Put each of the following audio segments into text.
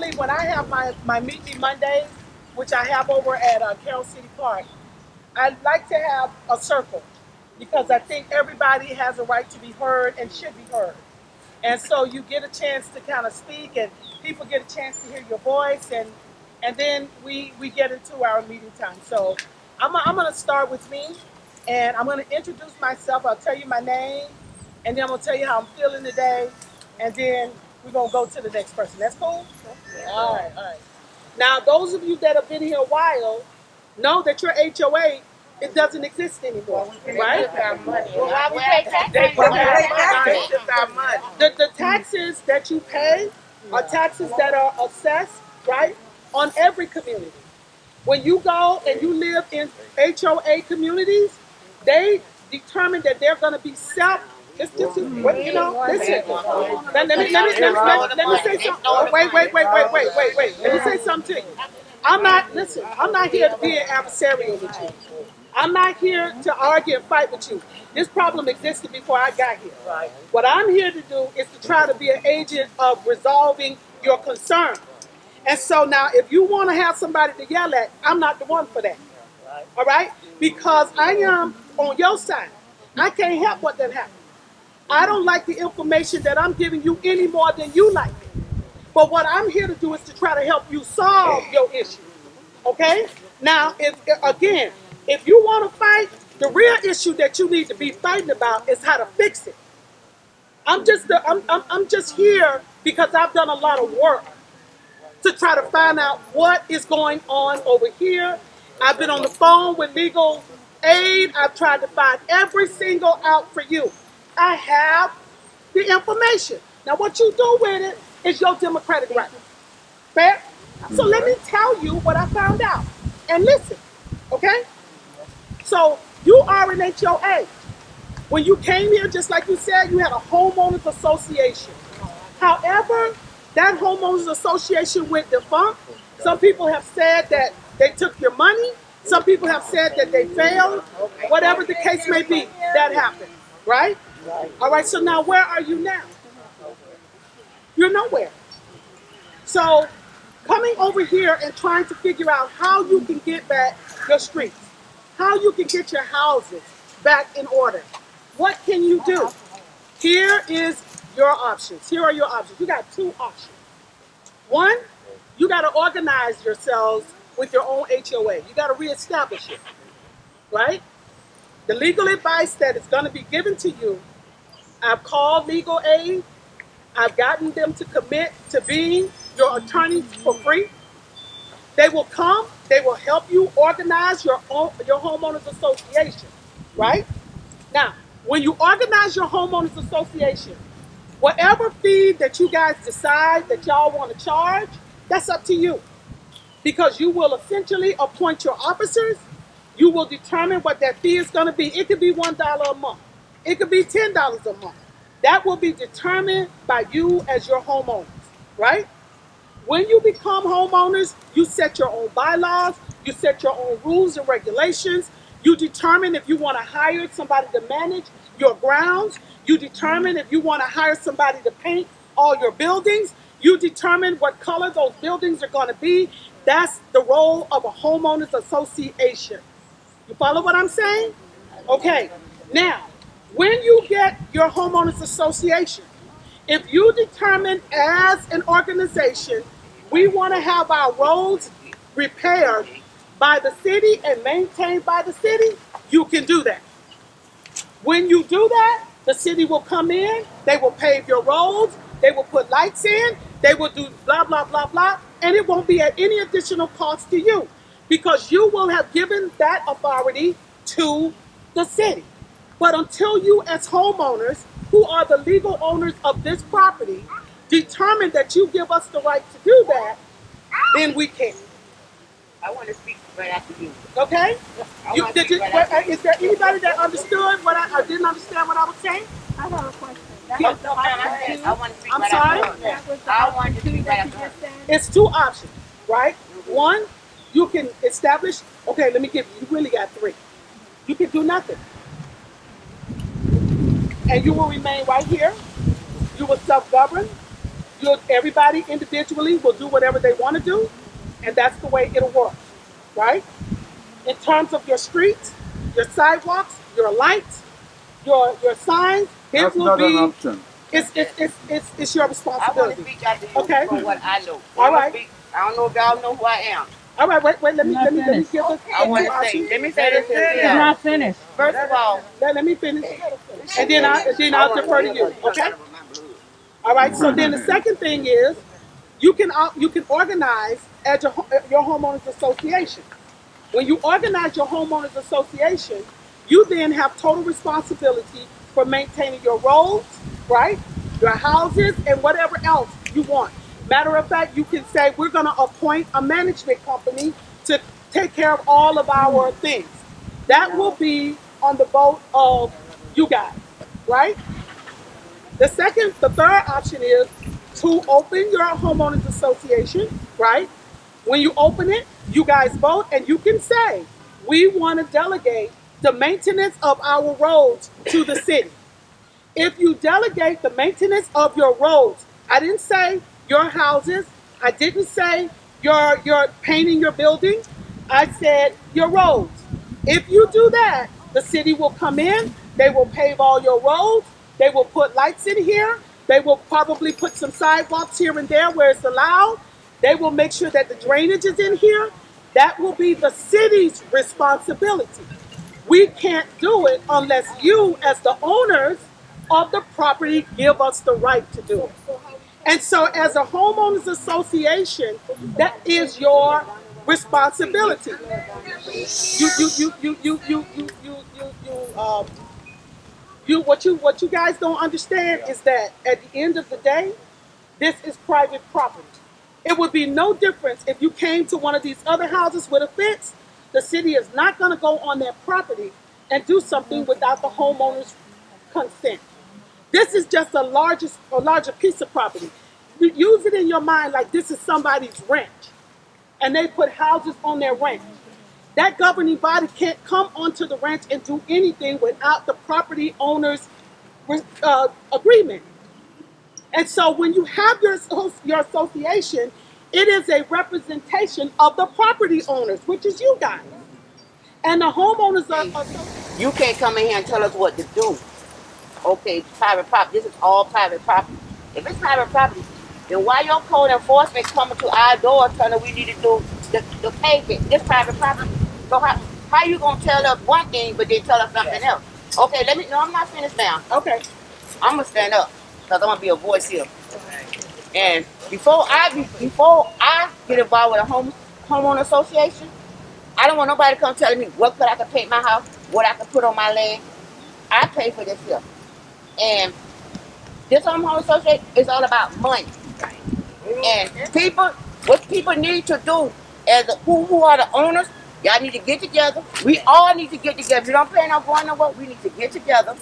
Usually when I have my Meet Me Mondays, which I have over at Carroll City Park, I like to have a circle because I think everybody has a right to be heard and should be heard. And so you get a chance to kind of speak, and people get a chance to hear your voice, and then we get into our meeting time. So I'm going to start with me, and I'm going to introduce myself. I'll tell you my name, and then I'm going to tell you how I'm feeling today, and then we're going to go to the next person. That's cool? All right, all right. Now, those of you that have been here a while know that your HOA, it doesn't exist anymore, right? Well, why we pay taxes? The taxes that you pay are taxes that are assessed, right, on every community. When you go and you live in HOA communities, they determine that they're going to be this is what you know. Listen, let me say something. Oh, wait. Let me say something to you. I'm not here to be an adversarial with you. I'm not here to argue and fight with you. This problem existed before I got here. Right. What I'm here to do is to try to be an agent of resolving your concern. And so now, if you want to have somebody to yell at, I'm not the one for that. Right. All right? Because I am on your side. I can't help what that happened. I don't like the information that I'm giving you any more than you like it. But what I'm here to do is to try to help you solve your issue. Okay? Now, if you want to fight, the real issue that you need to be fighting about is how to fix it. I'm just here because I've done a lot of work to try to find out what is going on over here. I've been on the phone with legal aid. I've tried to find every single out for you. I have the information. Now, what you do with it is your democratic right. Fair? So let me tell you what I found out. And listen, okay? So you are an HOA. When you came here, just like you said, you had a homeowners association. However, that homeowners association went defunct. Some people have said that they took your money. Some people have said that they failed. Whatever the case may be, that happened, right? All right, so now where are you now? You're nowhere. So coming over here and trying to figure out how you can get back your streets, how you can get your houses back in order. What can you do? Here is your options. Here are your options. You got two options. One, you got to organize yourselves with your own HOA. You got to reestablish it, right? The legal advice that is going to be given to you, I've called legal aid. I've gotten them to commit to being your attorney for free. They will come. They will help you organize your homeowners association, right? Now, when you organize your homeowners association, whatever fee that you guys decide that y'all want to charge, that's up to you. Because you will essentially appoint your officers. You will determine what that fee is going to be. It could be $1 a month. It could be $10 a month. That will be determined by you as your homeowners, right? When you become homeowners, you set your own bylaws, you set your own rules and regulations. You determine if you want to hire somebody to manage your grounds. You determine if you want to hire somebody to paint all your buildings. You determine what color those buildings are going to be. That's the role of a homeowners association. You follow what I'm saying? Okay. Now, when you get your homeowners association, if you determine as an organization, we want to have our roads repaired by the city and maintained by the city, you can do that. When you do that, the city will come in, they will pave your roads, they will put lights in, they will do blah, blah, blah, blah, and it won't be at any additional cost to you because you will have given that authority to the city. But until you as homeowners, who are the legal owners of this property, determine that you give us the right to do that, then we can. I want to speak right after you. Okay? Is there anybody that understood what I didn't understand what I was saying? I have a question. I want to speak I'm right sorry? after you. I want to speak right after her. It's two options, right? One, you can establish, okay, let me give you, you really got three. You can do nothing. And you will remain right here. You will self-govern. Everybody individually will do whatever they want to do, and that's the way it'll work, right? In terms of your streets, your sidewalks, your lights, your signs, it That's will not an be. option. It's your I want to responsibility. speak out to you Okay. for what I know. All right. I don't know if y'all know who I am. All right, wait. Let me give us. I want to say, let me say this here. It's not finished. First of all, Let me finish, and then I'll defer to you. Okay. All right. So then the second thing is, you can organize as your homeowners association. When you organize your homeowners association, you then have total responsibility for maintaining your roads, right? Your houses and whatever else you want. Matter of fact, you can say we're going to appoint a management company to take care of all of our things. That will be on the vote of you guys, right? The third option is to open your homeowners association, right? When you open it, you guys vote and you can say, we want to delegate the maintenance of our roads to the city. If you delegate the maintenance of your roads, I didn't say your houses, I didn't say your painting your building, I said your roads. If you do that, the city will come in, they will pave all your roads, they will put lights in here, they will probably put some sidewalks here and there where it's allowed, they will make sure that the drainage is in here. That will be the city's responsibility. We can't do it unless you, as the owners of the property, give us the right to do it. And so, as a homeowners association, that is your responsibility. What you guys don't understand is that at the end of the day, this is private property. It would be no difference if you came to one of these other houses with a fence. The city is not going to go on their property and do something without the homeowner's consent. This is just a larger piece of property. You use it in your mind like this is somebody's ranch, and they put houses on their ranch. That governing body can't come onto the ranch and do anything without the property owner's agreement. And so when you have your association, it is a representation of the property owners, which is you guys. And the homeowners are you can't come in here and tell us what to do. Okay, it's private property. This is all private property. If it's private property, then why your code enforcement coming to our door telling us we need to do the pavement? This private property. So how you gonna tell us one thing but then tell us something else? Okay, no, I'm not finished now. okay. I'm gonna stand up because I'm gonna be a voice here. And before I get involved with a homeowner association, I don't want nobody to come telling me what I can paint my house, what I can put on my land. I pay for this here. And this homeowner association is all about money. And what people need to do who are the owners, y'all need to get together. We all need to get together. If you don't plan on going nowhere, we need to get together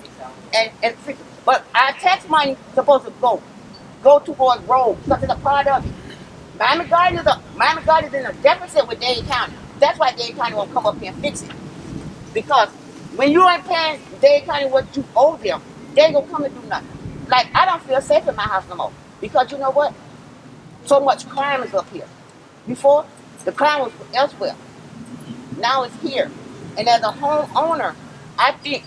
and fix it. But our tax money is supposed to go towards roads because it's a part of it. Miami Garden is in a deficit with Dade County. That's why Dade County won't come up here and fix it. Because when you ain't paying Dade County what you owe them, they ain't gonna come and do nothing. Like, I don't feel safe in my house no more. Because you know what? So much crime is up here. Before, the crime was elsewhere. Now it's here. And as a homeowner, I think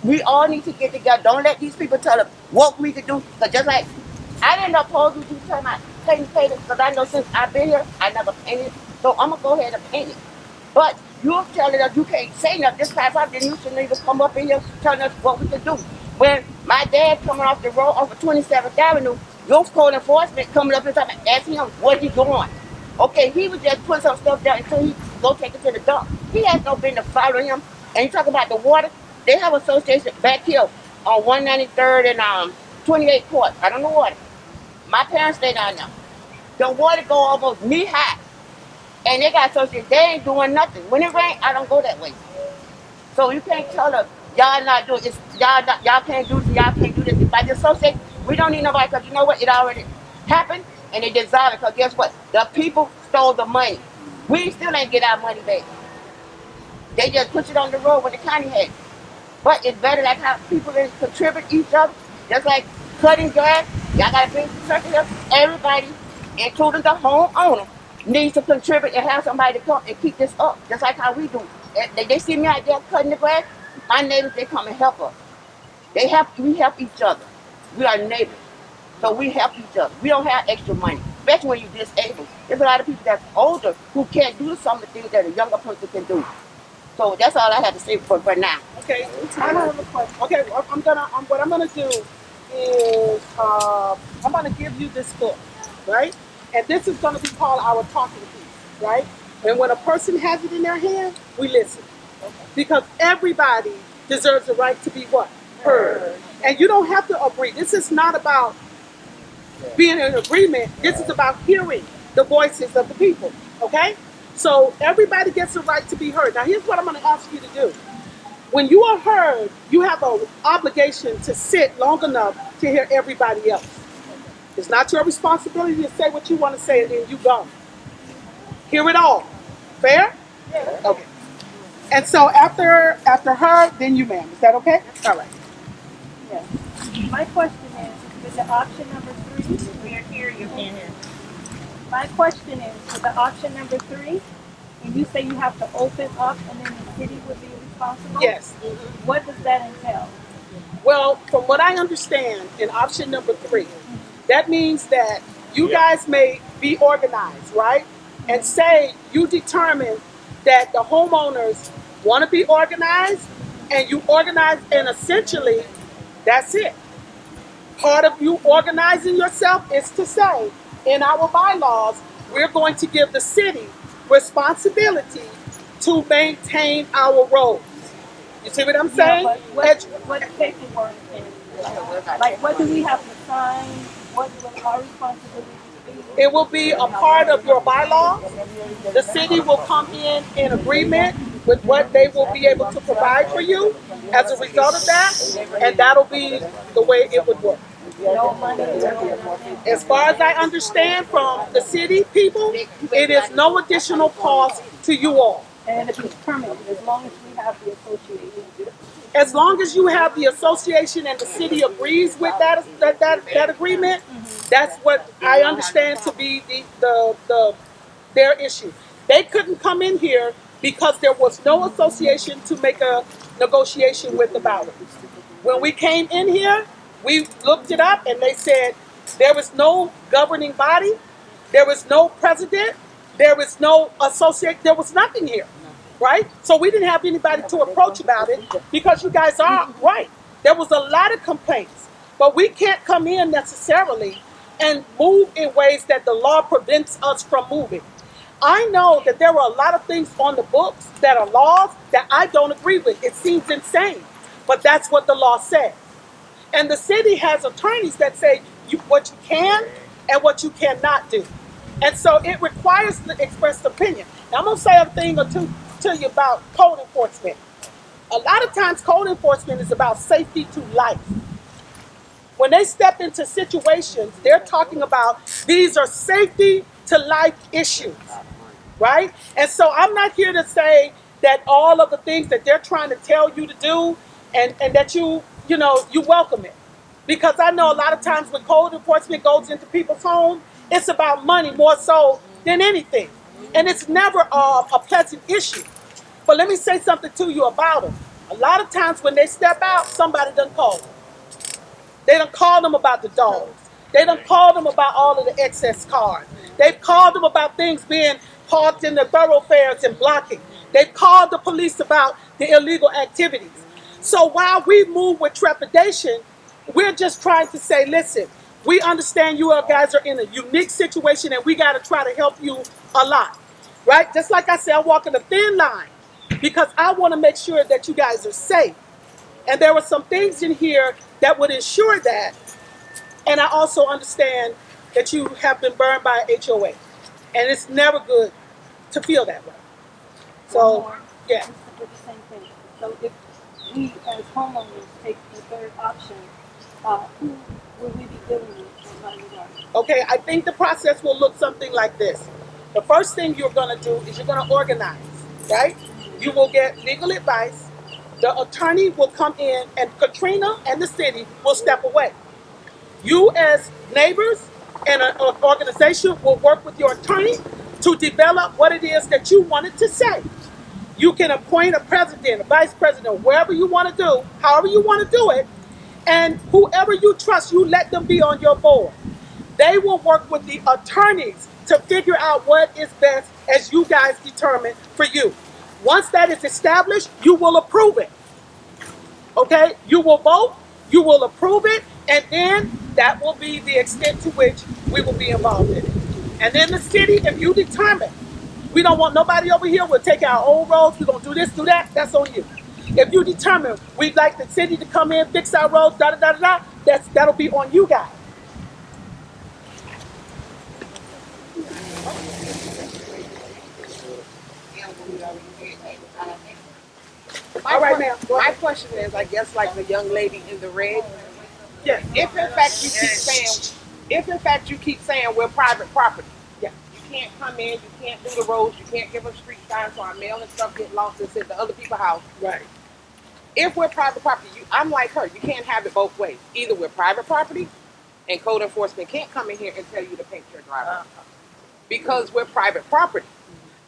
we all need to get together. Don't let these people tell us what we can do. Because just like, I didn't oppose you telling my paint because I know since I've been here, I never painted. So I'm going to go ahead and paint it. But you're telling us you can't say nothing. This time, then you shouldn't even come up in here telling us what we can do. When my dad coming off the road off of 27th Avenue, your code enforcement coming up and asking him what he doing. Okay, he was just putting some stuff down until he go take it to the dump. He has no business following him. And you talk about the water, they have an association back here on 193rd and 28th Court. I don't know water. My parents stay down there. The water go almost knee high. And they got association, they ain't doing nothing. When it rains, I don't go that way. So you can't tell us, y'all not doing this, y'all can't do this, y'all can't do this. By the association, we don't need nobody because you know what? It already happened and they dissolved it because guess what? The people stole the money. We still ain't get our money back. They just put it on the road when the county had it. But it's better like how people contribute each other. Just like cutting grass. Y'all gotta bring perspective. Everybody, including the homeowner, needs to contribute and have somebody to come and keep this up, just like how we do. They see me out there cutting the grass. My neighbors, they come and help us. We help each other. We are neighbors. So we help each other. We don't have extra money, especially when you're disabled. There's a lot of people that's older who can't do some of the things that a younger person can do. So that's all I have to say for now. Okay, I have a question. Okay, what I'm gonna do is I'm gonna give you this book, right? And this is gonna be called our talking piece, right? And when a person has it in their hand, we listen, because everybody deserves the right to be what? Heard. And you don't have to agree. This is not about being in agreement. This is about hearing the voices of the people. Okay? So everybody gets the right to be heard. Now here's what I'm going to ask you to do. When you are heard, you have an obligation to sit long enough to hear everybody else. It's not your responsibility to say what you want to say and then you go. Hear it all. Fair? Okay. And so after her, then you, ma'am. Is that okay? All right. Yes. My question is, with the option number 3, we are here, you can't hear. My question is, with the option number 3, when you say you have to open up and then the city would be responsible? Yes. What does that entail? Well, from what I understand, in option number 3, that means that you guys may be organized, right? And say you determine that the homeowners want to be organized, and you organize, and essentially, that's it. Part of you organizing yourself is to say, in our bylaws, we're going to give the city responsibility to maintain our roads. You see what I'm saying? Yeah, what paperwork is, like what do we have to sign? What will our responsibility be? It will be a part of your bylaws. The city will come in agreement with what they will be able to provide for you as a result of that, and that'll be the way it would work. No money, no. As far as I understand from the city people, it is no additional cost to you all. And if it's permanent, as long as we have the association. As long as you have the association and the city agrees with that agreement, that's what I understand to be their issue. They couldn't come in here because there was no association to make a negotiation with about it. When we came in here, we looked it up and they said there was no governing body, there was no president, there was no associate, there was nothing here, right? So we didn't have anybody to approach about it because you guys are right. There was a lot of complaints, but we can't come in necessarily and move in ways that the law prevents us from moving. I know that there were a lot of things on the books that are laws that I don't agree with. It seems insane, but that's what the law says. And the city has attorneys that say what you can and what you cannot do. And so it requires the expressed opinion. Now I'm going to say a thing or two to you about code enforcement. A lot of times code enforcement is about safety to life. When they step into situations, they're talking about these are safety to life issues, right? And so I'm not here to say that all of the things that they're trying to tell you to do and that you welcome it. Because I know a lot of times when code enforcement goes into people's homes, it's about money more so than anything. And it's never a pleasant issue. But let me say something to you about them. A lot of times when they step out, somebody done call them. They done call them about the dogs. They done call them about all of the excess cars. They've called them about things being parked in the thoroughfares and blocking. They've called the police about the illegal activities. So while we move with trepidation, we're just trying to say, listen, we understand you guys are in a unique situation and we got to try to help you a lot, right? Just like I said, I'm walking a thin line because I want to make sure that you guys are safe. And there were some things in here that would ensure that. And I also understand that you have been burned by HOA. And it's never good to feel that way. So, yeah. The same thing. So if we as homeowners take the third option, who will we be dealing with in that regard? Okay, I think the process will look something like this. The first thing you're going to do is you're going to organize, right? You will get legal advice. The attorney will come in and Katrina and the city will step away. You as neighbors and an organization will work with your attorney to develop what it is that you wanted to say. You can appoint a president, a vice president, wherever you want to do, however you want to do it, and whoever you trust, you let them be on your board. They will work with the attorneys to figure out what is best as you guys determine for you. Once that is established, you will approve it. Okay? You will vote, you will approve it, and then that will be the extent to which we will be involved in it. And then the city, if you determine we don't want nobody over here, we'll take our old roads, we're going to do this, do that, that's on you. If you determine we'd like the city to come in, fix our roads, that'll be on you guys. All right, ma'am. My question is, I guess, like the young lady in the red. Yes. If in fact you keep saying we're private property, Yeah. you can't come in, you can't do the roads, you can't give us street signs so our mail and stuff get lost and sit to other people's house. Right. If we're private property, I'm like her. You can't have it both ways. Either we're private property, and code enforcement can't come in here and tell you to paint your driveway because we're private property.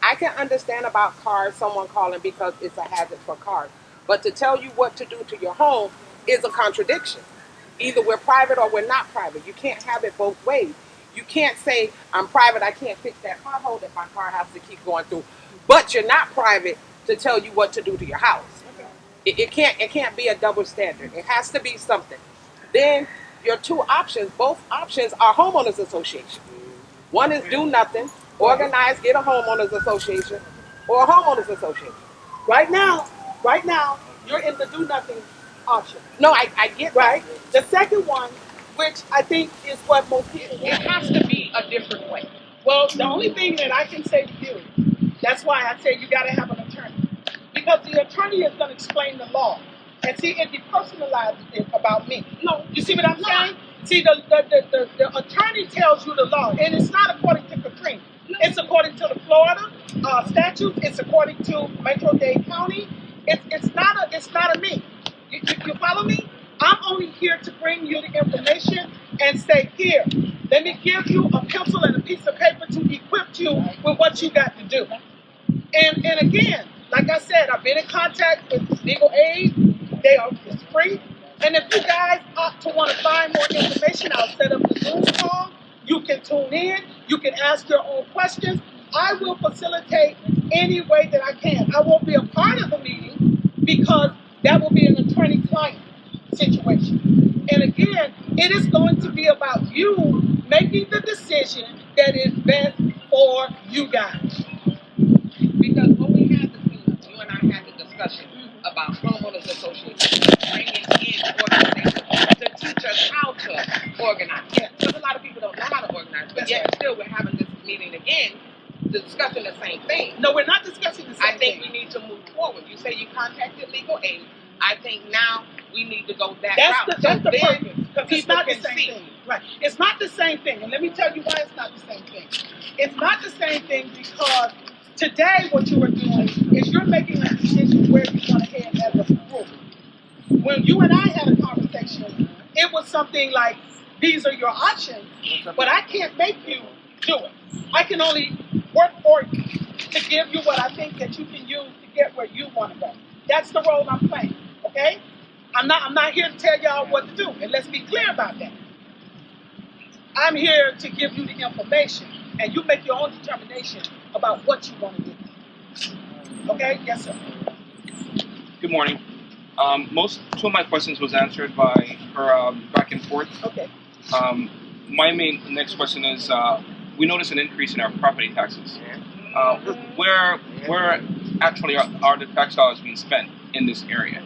I can understand about cars, someone calling because it's a hazard for cars. But to tell you what to do to your home is a contradiction. Either we're private or we're not private. You can't have it both ways. You can't say, I'm private, I can't fix that pothole that my car has to keep going through. But you're not private to tell you what to do to your house. It can't be a double standard. It has to be something. Then your two options, both options are homeowners association. One is do nothing, organize, get a homeowners association, or a homeowners association. Right now, you're in the do nothing option. No, I get that. Right? The second one, which I think is what most people It has to be a different way. Well, the only thing that I can say to you, that's why I say you got to have an attorney. Because the attorney is going to explain the law. And see, it depersonalizes it about me. No, you see what I'm saying? See, the attorney tells you the law, and it's not according to Katrina. It's according to the Florida statutes. It's according to Metro-Dade County. It's not a me. You follow me? I'm only here to bring you the information and say, here, let me give you a pencil and a piece of paper to equip you with what you got to do. And again, like I said, I've been in contact with legal aid. It's free. And if you guys opt to want to find more information, I'll set up the Zoom call. You can tune in. You can ask your own questions. I will facilitate any way that I can. I won't be a part of the meeting because that will be an attorney-client situation. And again, it is going to be about you making the decision that is best for you guys. Because when we had you and I had the discussion about homeowners associations, bringing in organizations to teach us how to organize. Because a lot of people don't know how to organize, but yet still we're having this meeting again, discussing the same thing. No, we're not discussing the same I think thing. we need to move forward. You say you contacted legal aid. I think now we need to go that That's route. the purpose. Because it's people not the can same see. thing. Right. It's not the same thing. And let me tell you why it's not the same thing. It's not the same thing because today what you are doing is you're making a decision where you want to head as a group. When you and I had a conversation, it was something like, these are your options, but I can't make you do it. I can only work for you to give you what I think that you can use to get where you want to go. That's the role I'm playing, okay? I'm not here to tell y'all what to do, and let's be clear about that. I'm here to give you the information, and you make your own determination about what you want to do. Okay? Yes, sir. Good morning. Two of my questions was answered by her back and forth. Okay. My next question is, we noticed an increase in our property taxes. Where actually are the tax dollars being spent in this area?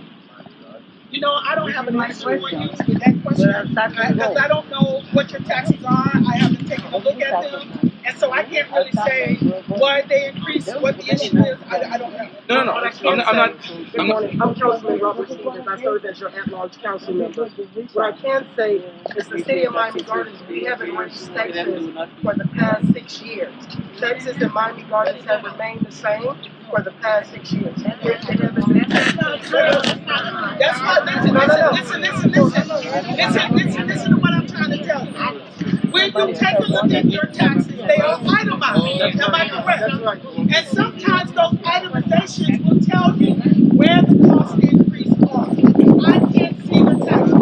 You know, I don't have an answer for you with that question because I don't know what your taxes are. I haven't taken a look at them. And so I can't really say why they increase, what the issue is. I don't know. No. I'm not. I'm Councilman Robert Stevens. I serve as your at-large council member. What I can say is the city of Miami Gardens, we haven't raised taxes for the past 6 years. Taxes in Miami Gardens have remained the same for the past 6 years. That's what, listen to what I'm trying trying to tell you. When you take a look at your taxes, they are itemized. Am I correct? And sometimes those itemizations will tell you where the cost increase are. I can't see the taxes.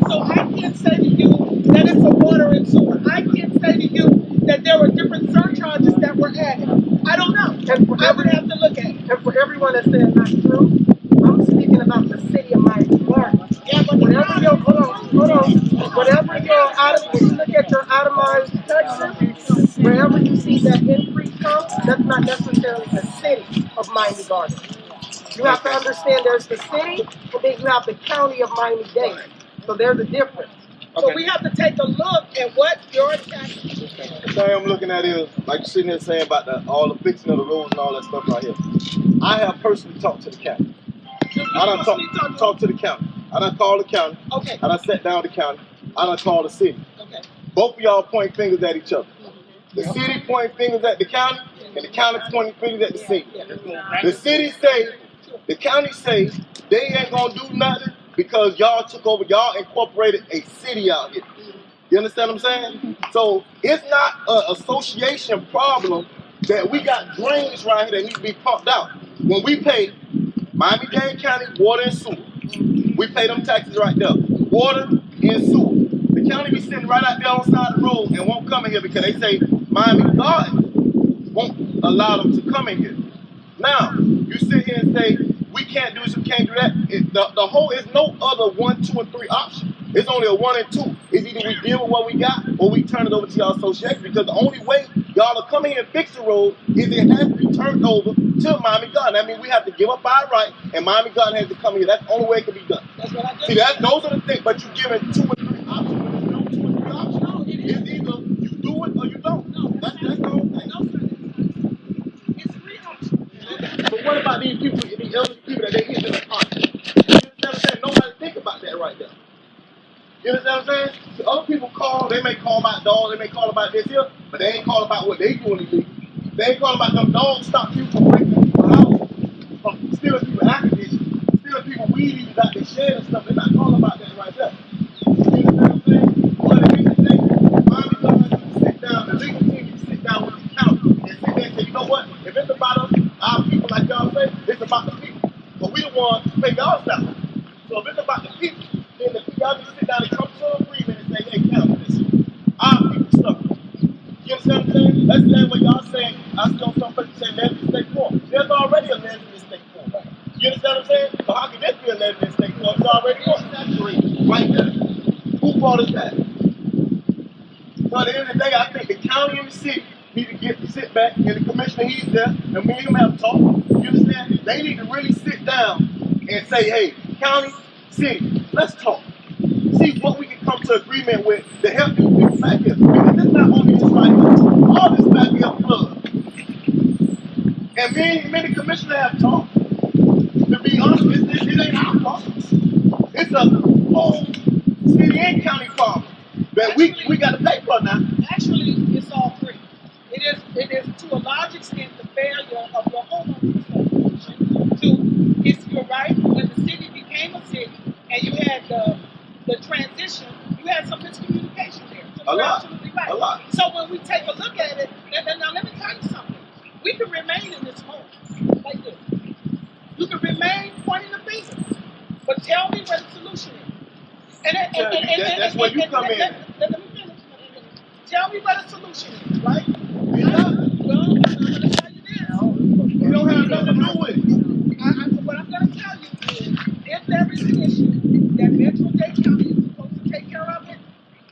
So I can't say to you that it's a water and sewer. I can't say to you that there were different surcharges that were added. I don't know. I would have to look at it. And for everyone that's saying that's true, I'm speaking about the city of Miami Gardens. Yeah, but Whenever your, hold on. Whenever your when you look at your itemized taxes, wherever you see that increase come, that's not necessarily the city of Miami Gardens. You have to understand there's the city, and then you have the county of Miami-Dade. So there's a difference. So we have to take a look at what your taxes. The thing I'm looking at is, like you're sitting here saying about all the fixing of the roads and all that stuff right here. I have personally talked to the county. I done talked to the county. I done called the county. Okay. I done sat down with the county. I done called the city. Okay. Both of y'all point fingers at each other. The city point fingers at the county, and the county pointing fingers at the city. The city say, the county say, they ain't gonna do nothing because y'all took over, y'all incorporated a city out here. You understand what I'm saying? So it's not an association problem that we got drains right here that need to be pumped out. When we pay Miami-Dade County water and sewer, we pay them taxes right there. Water and sewer. The county be sitting right out there on the side of the road and won't come in here because they say Miami Gardens won't allow them to come in here. Now, you sit here and say, we can't do this, we can't do that. The whole is no other 1, 2, and 3 option. It's only a 1 and 2. It's either we deal with what we got or we turn it over to y'all association, because the only way y'all will come in here and fix the road is it has to be turned over to Miami Gardens. That means we have to give up our right and Miami Gardens has to come here. That's the only way it can be done. That's what I just See, those are the things, but you're giving 2 or 3 options. When there's no 2 or 3 options. No, it It's either you do it or you don't. No, That's the whole thing. No, sir. It's 3 options. But what about these people, these elderly people that they hit in the pocket? You understand what I'm saying? Nobody think about that right there. You understand what I'm saying? The other people call, they may call about dogs, they may call about this here, but they ain't call about what they doing illegal. They ain't call about them dogs stop people from breaking people's house, from stealing people's air conditioning, stealing people's weed eaters out their shed and stuff. They're not calling about that right there. You understand what I'm saying? But at the end of the day, Miami Gardens need to sit down, the legal team needs to sit down with the county and sit there and say, you know what? If it's about us, our people, like y'all say, it's about the people. But we the ones who pay y'all salary. So if it's about the people, then y'all need to sit down and come to an agreement and say, hey, county, listen, our people suffer. You understand what I'm saying? That's the same way y'all saying, I see on some places saying lesbian state form. There's already a lesbian state form. You understand what I'm saying? So how can this be a lesbian state form? It's already on. Right there. Who brought us that? So at the end of the day, I think the county and the city need to sit back, and the commissioner, he's there, and me and him have talked. You understand? They need to really sit down and say, hey, county, city, let's talk. See what we can come to agreement with to help these people back here. Because it's not only this right here. All this back here flood. And me and the commissioner have talked. To be honest, it ain't our problem. It's a whole city and county problem that we got to pay for now. Actually, it's all 3. It is to a large extent the failure of your homeowners association. You're right, when the city became a city and you had the transition, you had some miscommunication there. So A you're lot. absolutely right. A lot. So when we take a look at it, now let me tell you something. We can remain in this hole like this. You can remain pointing the finger, but tell me where the solution is. That's where you come in. Let me finish. Tell me where the solution is, right? Yeah. Well, I'm going to tell you this. We don't have nothing to do with it. What I'm going to tell you is, if there is an issue that Metro-Dade County is supposed to take care of it,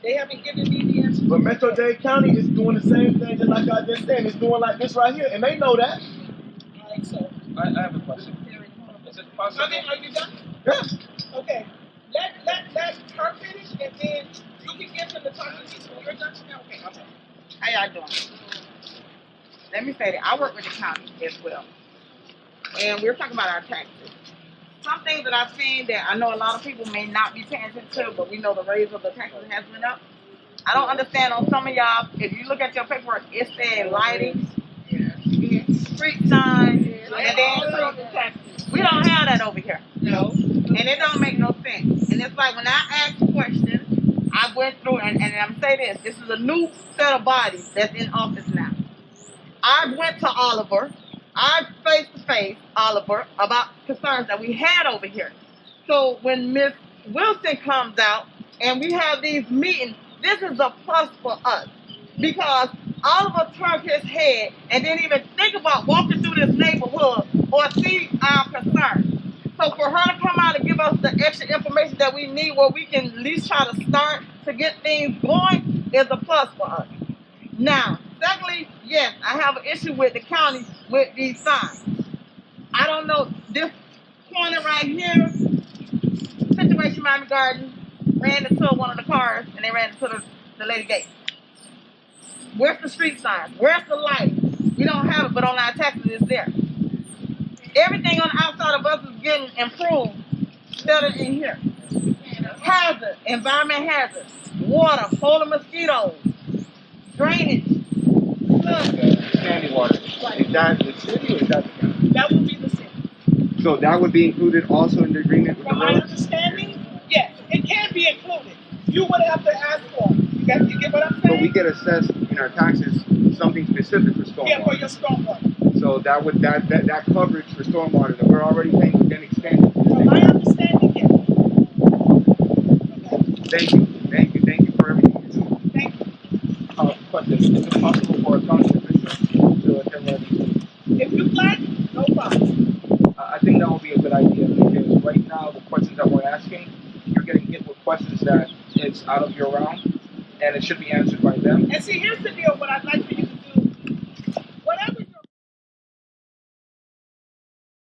they haven't given me the answer. But Metro-Dade County is doing the same thing just like I just said. It's doing like this right here, and they know that. All right, so. I have a question. Is it possible? Okay, are you done? Yeah. Okay. Let her finish, and then you can get them to talk to you when you're done. Okay. How y'all doing? Let me say that I work with the county as well. And we're talking about our taxes. Some things that I've seen that I know a lot of people may not be paying attention to, but we know the raise of the taxes has been up. I don't understand on some of y'all, if you look at your paperwork, it said lighting, street signs, and then we don't have that over here. No. And it don't make no sense. And it's like when I ask questions, I went through, and I'm saying this is a new set of bodies that's in office now. I went to Oliver, I face-to-face Oliver about concerns that we had over here. So when Ms. Wilson comes out and we have these meetings, this is a plus for us because Oliver turned his head and didn't even think about walking through this neighborhood or see our concerns. So for her to come out and give us the extra information that we need where we can at least try to start to get things going is a plus for us. Now, secondly, yes, I have an issue with the county with these signs. I don't know, this corner right here, Situation Miami Garden, ran into one of the cars and they ran into the lady gate. Where's the street signs? Where's the light? We don't have it, but on our taxes it's there. Everything on the outside of us is getting improved better in here. Hazard, environment hazard, water, holding mosquitoes, drainage, Standing water. Is that the city or is that the county? That would be the city. So that would be included also in the agreement with the From my roads? understanding, yes, it can be included. You would have to ask for it. You get what I'm saying? But we get assessed in our taxes something specific for stormwater. Yeah, for your stormwater. So that would that coverage for stormwater that we're already paying would then extend. From my understanding, yes. Thank you for everything you do. Thank you. Question: is it possible for a county commissioner to attend one of these meetings? If you like, no problem. I think that would be a good idea because right now the questions that we're asking, you're getting hit with questions that it's out of your realm and it should be answered by them. And see, here's the deal. What I'd like for you